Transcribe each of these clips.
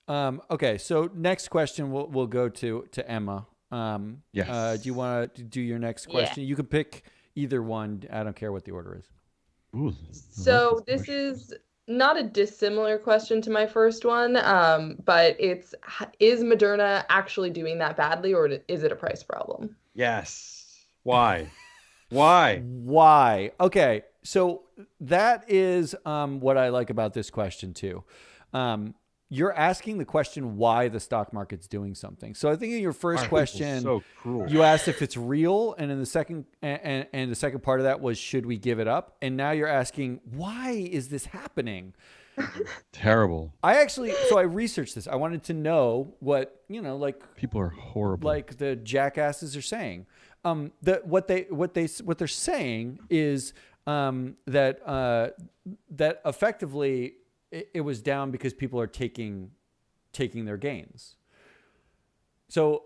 Okay, so next question we'll go to Emma. Yes. Do you want to do your next Yeah. question? You can pick either one. I don't care what the order is. Ooh, I like So this question. is not a dissimilar question to my first one, but is Moderna actually doing that badly, or is it a price problem? Yes. Why? Why? Why? Okay, so that is what I like about this question too. You're asking the question why the stock market's doing something. So I think in your first Are people question, so cruel? you asked if it's real, and in the second and the second part of that was should we give it up? And now you're asking why is this happening? Terrible. So I researched this. I wanted to know what People are horrible. like the jackasses are saying. What they're saying is that effectively it was down because people are taking their gains. So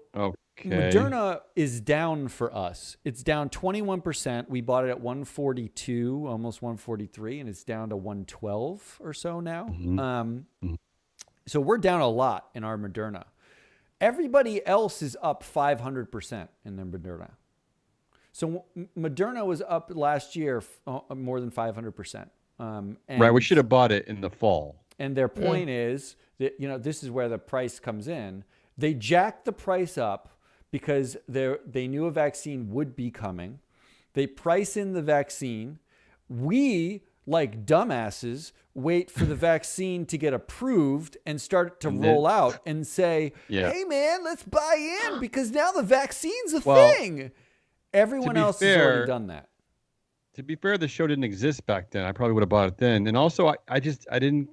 Okay. Moderna is down for us. It's down 21%. We bought it at 142, almost 143, and it's down to 112 or so now. Mhm. So we're down a lot in our Moderna. Everybody else is up 500% in their Moderna. So Moderna was up last year more than 500%. Right. We should have bought it in the fall. And their point is that, this is where the price comes in. They jacked the price up because they knew a vaccine would be coming. They price in the vaccine. We, like dumbasses, wait for the vaccine to get approved and start to roll out and say, hey, man, let's buy in because now the vaccine's a thing. Everyone else has already done that. To be fair, the show didn't exist back then. I probably would have bought it then. And also, I didn't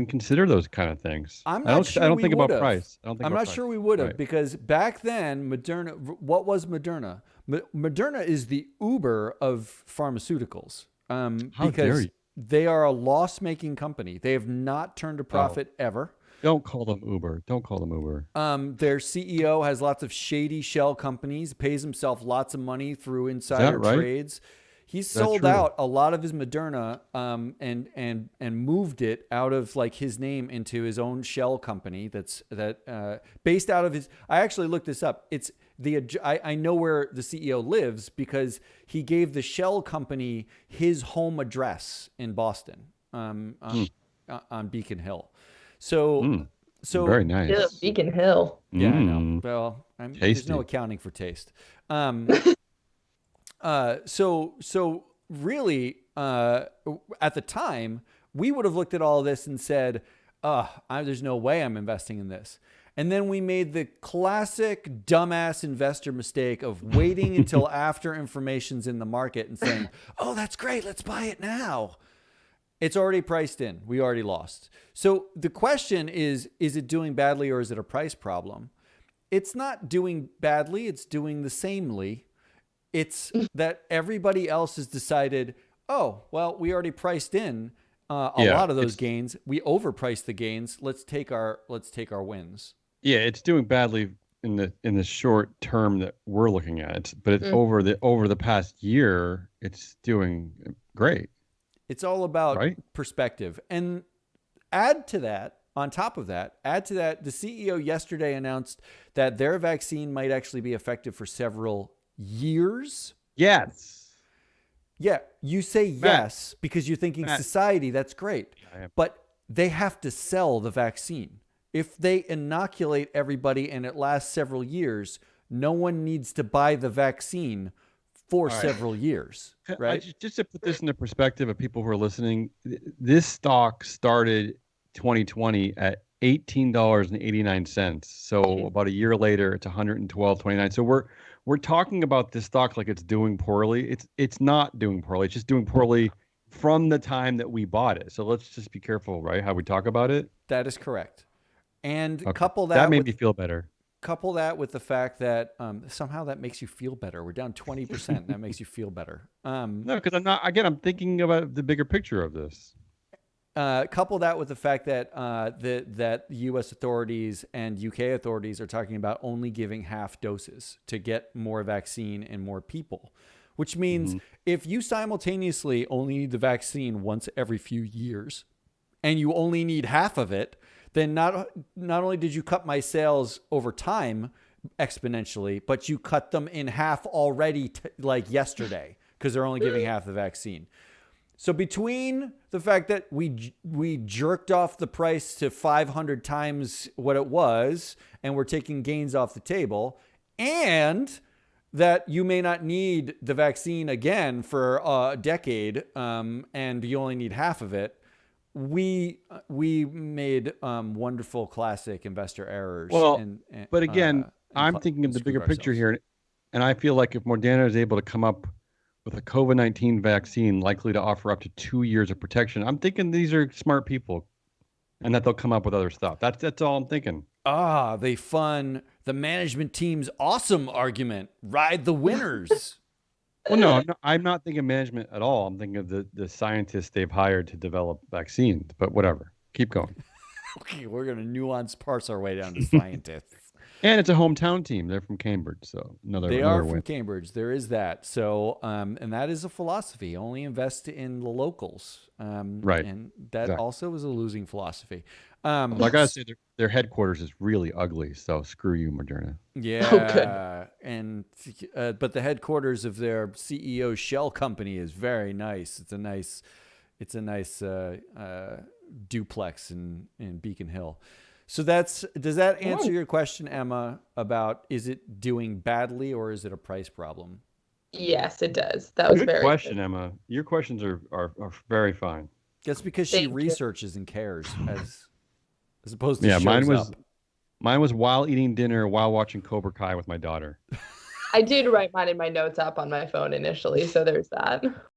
consider those kind of things. I don't think about price. I'm not sure we would have because back then, Moderna, what was Moderna? Moderna is the Uber of pharmaceuticals because they are a loss-making company. They have not turned a profit ever. Don't call them Uber. Don't call them Uber. Their CEO has lots of shady shell companies, pays himself lots of money through insider trades. He's sold out a lot of his Moderna and moved it out of like his name into his own shell company that's based out of his. I actually looked this up. I know where the CEO lives because he gave the shell company his home address in Boston on Beacon Hill. So very nice. Yeah, Beacon Hill. Yeah, I know. Well, there's no accounting for taste. So really, at the time, we would have looked at all this and said, there's no way I'm investing in this. And then we made the classic dumbass investor mistake of waiting until after information's in the market and saying, oh, that's great. Let's buy it now. It's already priced in. We already lost. So the question is it doing badly or is it a price problem? It's not doing badly. It's doing the samely. It's that everybody else has decided, oh, well, we already priced in a lot of those gains. We overpriced the gains. Let's take our wins. Yeah, it's doing badly in the short term that we're looking at. But it's over the past year, it's doing great. It's all about perspective. And on top of that, the CEO yesterday announced that their vaccine might actually be effective for several years. Yes. Yeah, you say yes because you're thinking society, that's great. But they have to sell the vaccine. If they inoculate everybody and it lasts several years, no one needs to buy the vaccine for several years, right? Just to put this into perspective of people who are listening, this stock started 2020 at $18.89. So about a year later, it's $112.29. So we're talking about this stock like it's doing poorly. It's not doing poorly. It's just doing poorly from the time that we bought it. So let's just be careful, right? How we talk about it. That is correct. And couple that made me feel better. Couple that with the fact that somehow that makes you feel better. We're down 20%. That makes you feel better. No, because I'm thinking about the bigger picture of this. Couple that with the fact that that U.S. authorities and U.K. authorities are talking about only giving half doses to get more vaccine in more people, which means if you simultaneously only need the vaccine once every few years and you only need half of it, then not only did you cut my sales over time exponentially, but you cut them in half already, like yesterday, because they're only giving half the vaccine. So between the fact that we jerked off the price to 500 times what it was, and we're taking gains off the table, and that you may not need the vaccine again for a decade, and you only need half of it, we made wonderful classic investor errors. Well, but again, I'm thinking of the bigger picture here, and I feel like if Moderna is able to come up with a COVID-19 vaccine likely to offer up to 2 years of protection, I'm thinking these are smart people, and that they'll come up with other stuff. That's all I'm thinking. They fund the management team's awesome argument. Ride the winners. Well, no, I'm not thinking management at all. I'm thinking of the scientists they've hired to develop vaccines. But whatever, keep going. Okay, we're gonna nuance parse our way down to scientists. And it's a hometown team. They're from Cambridge, so they are from Cambridge. There is that. So, and that is a philosophy. Only invest in the locals. Right. And that also is a losing philosophy. Well, I gotta say, their headquarters is really ugly. So screw you, Moderna. Yeah. Okay. And but the headquarters of their CEO's shell company is very nice. It's a nice duplex in Beacon Hill. So does that answer your question, Emma, about is it doing badly or is it a price problem? Yes, it does. That was good very question, good. Emma. Your questions are very fine. That's because she researches and cares as opposed to mine was while eating dinner while watching Cobra Kai with my daughter. I did write mine in my notes app on my phone initially, so there's that.